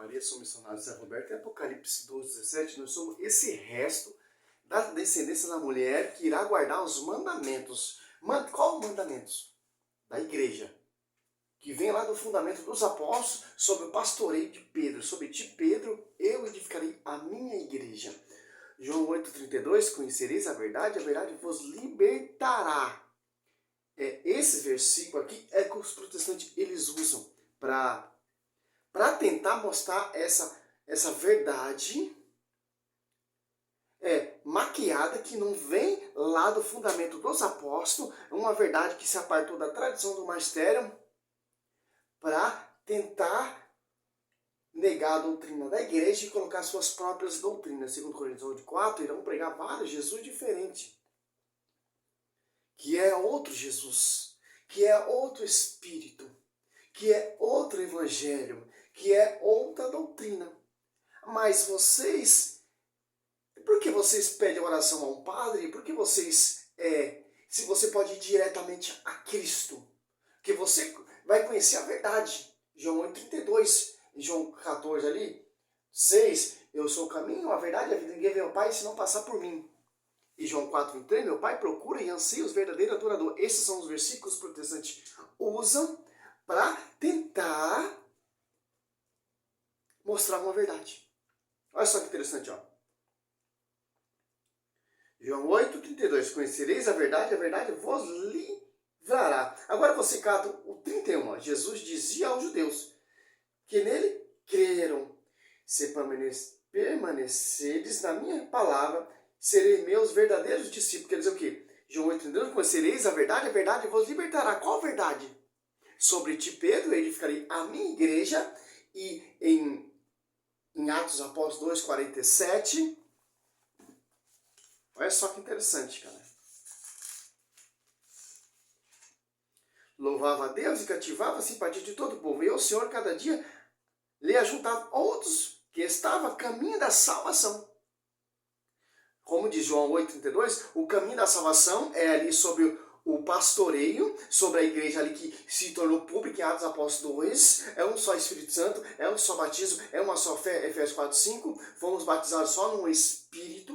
Maria, sou missionário de São Roberto. Em Apocalipse 12:17, nós somos esse resto da descendência da mulher que irá guardar os mandamentos. Qual mandamentos? Da igreja. Que vem lá do fundamento dos apóstolos sobre o pastoreio de Pedro. Sobre ti, Pedro, eu edificarei a minha igreja. João 8,32, conhecereis a verdade vos libertará. Esse versículo aqui é que os protestantes eles usam para tentar mostrar essa verdade maquiada que não vem lá do fundamento dos apóstolos, uma verdade que se apartou da tradição do magistério para tentar negar a doutrina da igreja e colocar suas próprias doutrinas. Segundo Coríntios 8,4, irão pregar vários Jesus diferentes, que é outro Jesus, que é outro Espírito, que é outro Evangelho, que é outra doutrina. Mas vocês, por que vocês pedem oração a um padre? Por que vocês, se você pode ir diretamente a Cristo? Porque você vai conhecer a verdade. João 8,32, João 14 ali, 6, eu sou o caminho, a verdade e a vida. Ninguém vê ao Pai se não passar por mim. E João 4,23, meu Pai procura e anseia os verdadeiros adoradores. Esses são os versículos que os protestantes usam para tentar mostrar uma verdade. Olha só que interessante, ó. João 8,32, conhecereis a verdade vos livrará. Agora você cata o 31, ó. Jesus dizia aos judeus que nele creram. Se permaneceres na minha palavra, serei meus verdadeiros discípulos. Quer dizer o quê? João 8,32, conhecereis a verdade vos libertará. Qual verdade? Sobre ti, Pedro, edificarei a minha igreja. E em Atos Apóstolos 2,47, olha só que interessante, cara. Louvava a Deus e cativava a simpatia de todo o povo. E o Senhor, cada dia, lhe ajuntava outros que estavam a caminho da salvação. Como diz João 8,32, o caminho da salvação é ali sobre o pastoreio, sobre a igreja ali que se tornou pública em Atos Apóstolos 2, é um só Espírito Santo, é um só batismo, é uma só fé, Efésios 4,5, fomos batizados só no Espírito,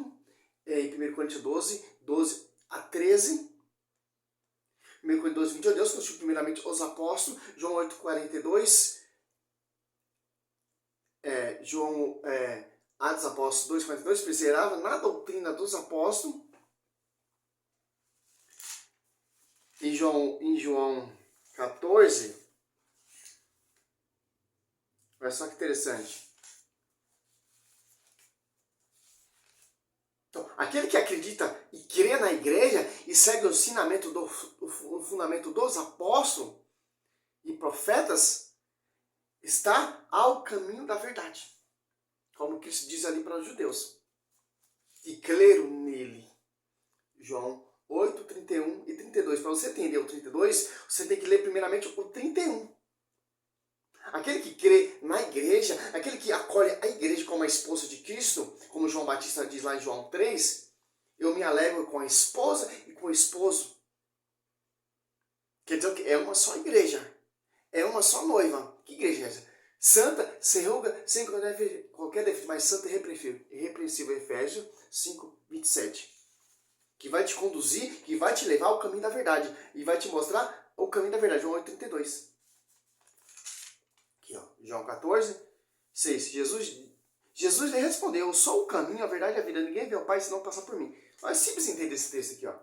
em 1 Coríntios 12:13, 1 Coríntios 12:20, Deus constituiu primeiramente os apóstolos, João 8,42, Atos Apóstolos 2,42, perseverava na doutrina dos apóstolos. Em João 14, olha só que interessante. Então, aquele que acredita e crê na igreja e segue o ensinamento o fundamento dos apóstolos e profetas, está ao caminho da verdade. Como Cristo diz ali para os judeus. E creram nele. João 8, 31 e 32. Para você entender o 32, você tem que ler primeiramente o 31. Aquele que crê na igreja, aquele que acolhe a igreja como a esposa de Cristo, como João Batista diz lá em João 3, eu me alegro com a esposa e com o esposo. Quer dizer que é uma só igreja, é uma só noiva. Que igreja é essa? Santa, sem ruga, sem qualquer defeito, mas santa e irrepreensível. Efésios 5:27. Que vai te conduzir, que vai te levar ao caminho da verdade. E vai te mostrar o caminho da verdade. João 8,32. Aqui, ó. João 14:6. Jesus lhe respondeu, eu sou o caminho, a verdade e a vida. Ninguém vê o Pai se não passar por mim. Mas é simples entender esse texto aqui, ó.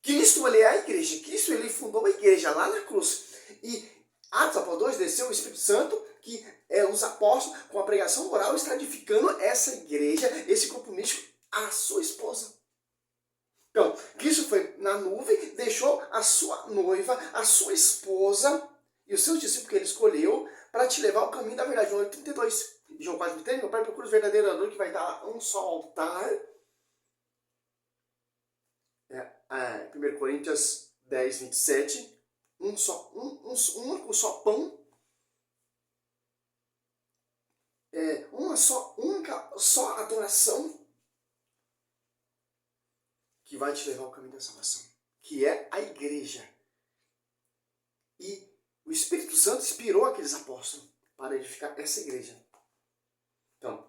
Cristo, ele é a igreja. Cristo, ele fundou a igreja lá na cruz. E Atos Apóstolos 2 desceu o Espírito Santo, que os apóstolos, com a pregação oral, está edificando essa igreja, esse grupo místico, a sua esposa. Então, Cristo foi na nuvem, deixou a sua noiva, a sua esposa e os seus discípulos que ele escolheu para te levar ao caminho da verdade. João 8,32. João 4,23, meu Pai procura os verdadeiros adoradores que vai dar um só altar. 1 Coríntios 10:27. Um único só pão. Única só adoração. Que vai te levar ao caminho da salvação, que é a igreja. E o Espírito Santo inspirou aqueles apóstolos para edificar essa igreja. Então,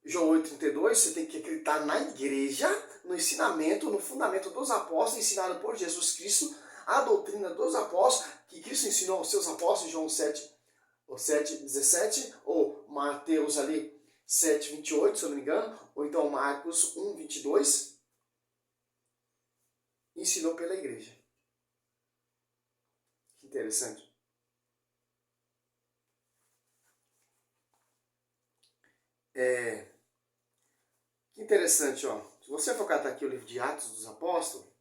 João 8,32, você tem que acreditar na igreja, no ensinamento, no fundamento dos apóstolos, ensinado por Jesus Cristo, a doutrina dos apóstolos, que Cristo ensinou aos seus apóstolos, João 7,17, ou Mateus ali 7,28, se eu não me engano, ou então Marcos 1,22, ensinou pela igreja. Que interessante. Que interessante, ó. Se você for catar aqui o livro de Atos dos Apóstolos,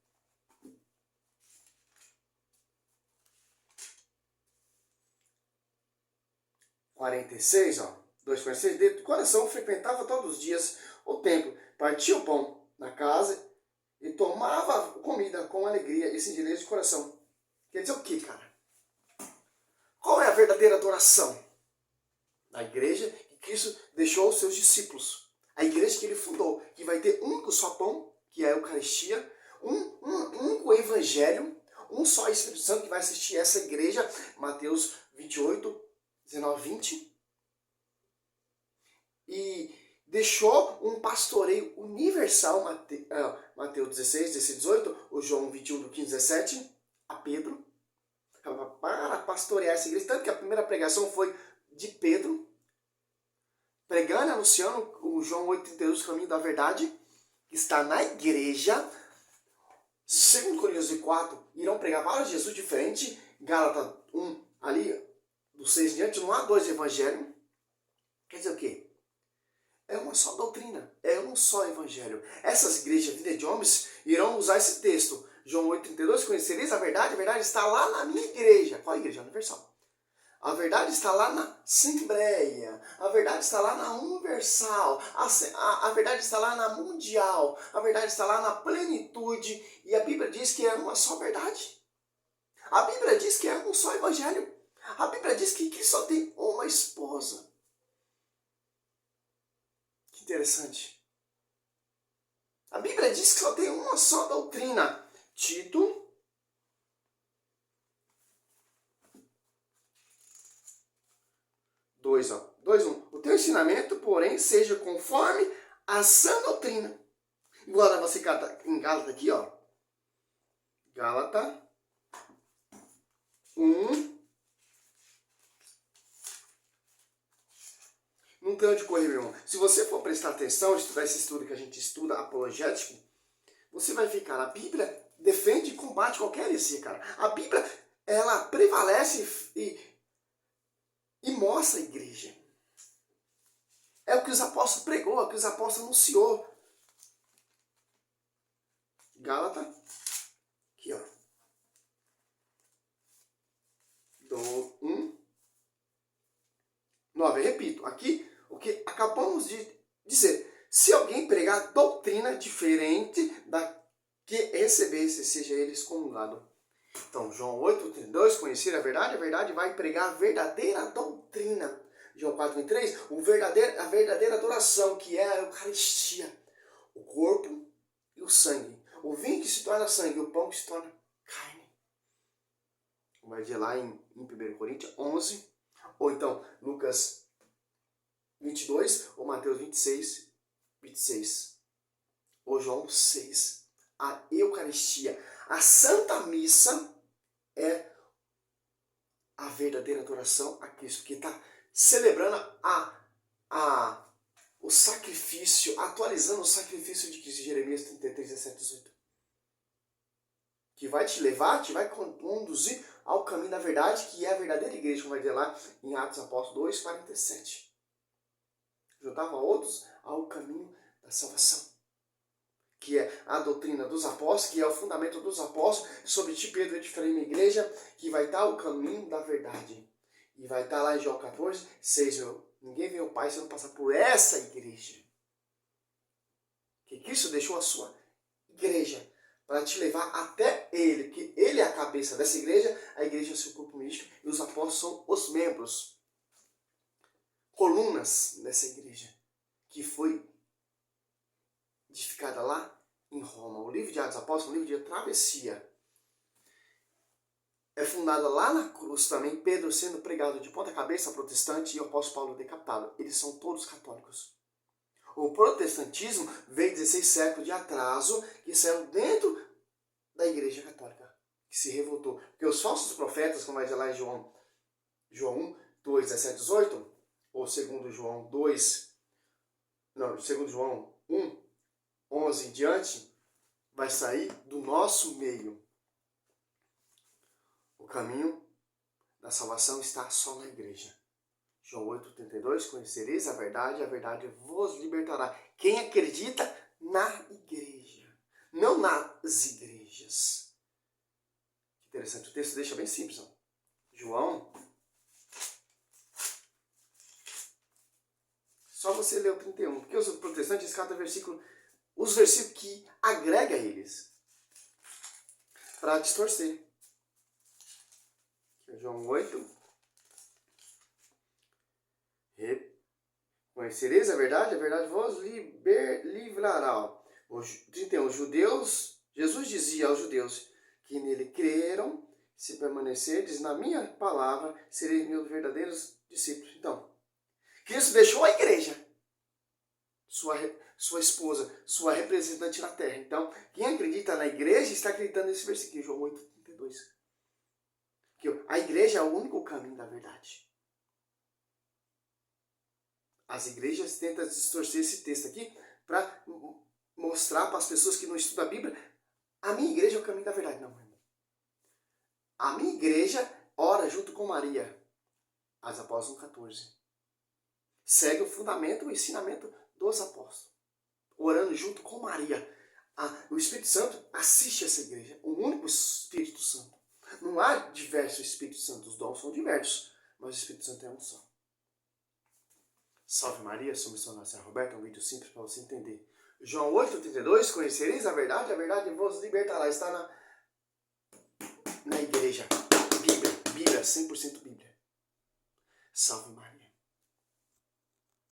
46, ó, 2,46, de coração frequentava todos os dias o templo, partia o pão na casa e tomava comida com alegria e singeleza de coração. Quer dizer o que, cara? Qual é a verdadeira adoração? A igreja que Cristo deixou aos seus discípulos. A igreja que ele fundou, que vai ter um único só pão, que é a Eucaristia, um único evangelho, um só Espírito Santo que vai assistir essa igreja, Mateus 28, 19, 20. E deixou um pastoreio universal, Mateus 16, 16, 18, o João 21, do 15, 17, a Pedro, para pastorear essa igreja. Tanto que a primeira pregação foi de Pedro, pregando e anunciando o João 8,32, o caminho da verdade, que está na igreja. 2 Coríntios 4, irão pregar para Jesus diferente. Gálatas 1, ali, do 6 em diante, não há dois evangelhos. Quer dizer o quê? É uma só doutrina, é um só evangelho. Essas igrejas vindas de homens irão usar esse texto. João 8,32, conhecereis a verdade está lá na minha igreja. Qual igreja? Universal. A verdade está lá na Assembleia, a verdade está lá na Universal, a verdade está lá na Mundial, a verdade está lá na Plenitude, e a Bíblia diz que é uma só verdade. A Bíblia diz que é um só evangelho. A Bíblia diz que só tem uma esposa. Que interessante. A Bíblia diz que só tem uma só doutrina. Tito 2:1. O teu ensinamento, porém, seja conforme a sã doutrina. Agora você cata em Gálatas aqui, ó. Gálatas 1. Não tem onde correr, meu irmão. Se você for prestar atenção, estudar esse estudo que a gente estuda, apologético, você vai ficar, a Bíblia defende e combate qualquer heresia, cara. A Bíblia, ela prevalece e mostra a igreja. É o que os apóstolos pregou, é o que os apóstolos anunciou. Gálatas, aqui ó. 1, 9. Repito, aqui o que acabamos de dizer. Se alguém pregar doutrina diferente da que recebesse, seja ele excomungado. Então, João 8,32, conhecer a verdade vai pregar a verdadeira doutrina. João 4,23, a verdadeira adoração, que é a Eucaristia. O corpo e o sangue. O vinho que se torna sangue, o pão que se torna carne. Vai dizer lá em 1 Coríntios 11, ou então Lucas 22, ou Mateus 26, 26. Ou João 6. A Eucaristia. A Santa Missa é a verdadeira adoração a Cristo, que está celebrando o sacrifício, atualizando o sacrifício de Cristo, Jeremias 33, 17, 18. Que vai te levar, te vai conduzir ao caminho da verdade, que é a verdadeira igreja, como vai dizer lá em Atos Apóstolos 2, 47. Juntava outros ao caminho da salvação, que é a doutrina dos apóstolos, que é o fundamento dos apóstolos. Sobre ti, Pedro, edificarei minha igreja, que vai estar o caminho da verdade. E vai estar lá em João 14, 6. Ninguém vê o Pai se não passar por essa igreja. Que Cristo deixou a sua igreja para te levar até Ele, que Ele é a cabeça dessa igreja, a igreja é o seu corpo místico, e os apóstolos são os membros, colunas dessa igreja, que foi edificada lá em Roma. O livro de Atos dos Apóstolos é um livro de travessia. é fundada lá na cruz também, Pedro sendo pregado de ponta cabeça protestante e o apóstolo Paulo decapitado. Eles são todos católicos. O protestantismo veio 16 séculos de atraso, que saiu dentro da igreja católica, que se revoltou. Porque os falsos profetas, como vai dizer lá em João 1, 2, 17, 18, ou segundo João 1, 11 em diante, vai sair do nosso meio. O caminho da salvação está só na igreja. João 8,32, conhecereis a verdade vos libertará. Quem acredita na igreja, não nas igrejas. Interessante, o texto deixa bem simples. Ó. João, só você ler o 31, porque os protestantes cada versículo, os versículos que agrega eles, para distorcer. João 8. Conhecereis a verdade vos livrará. 31. Jesus dizia aos judeus que nele creram, se permanecerdes na minha palavra, sereis meus verdadeiros discípulos. Então, Cristo deixou a igreja, sua esposa, sua representante na terra. Então, quem acredita na igreja está acreditando nesse versículo, João 8,32. Que a igreja é o único caminho da verdade. As igrejas tentam distorcer esse texto aqui para mostrar para as pessoas que não estudam a Bíblia, a minha igreja é o caminho da verdade. Não, irmão. A minha igreja ora junto com Maria. Atos Apóstolos 14. Segue o fundamento, o ensinamento dos apóstolos. Orando junto com Maria. O Espírito Santo assiste essa igreja. O único Espírito Santo. Não há diversos Espíritos Santos. Os dons são diversos. Mas o Espírito Santo é um só. Salve Maria, sou missionário São Roberto, um vídeo simples para você entender. João 8,32, conhecereis a verdade vos libertará. Está na igreja. Bíblia, 100% Bíblia. Salve Maria.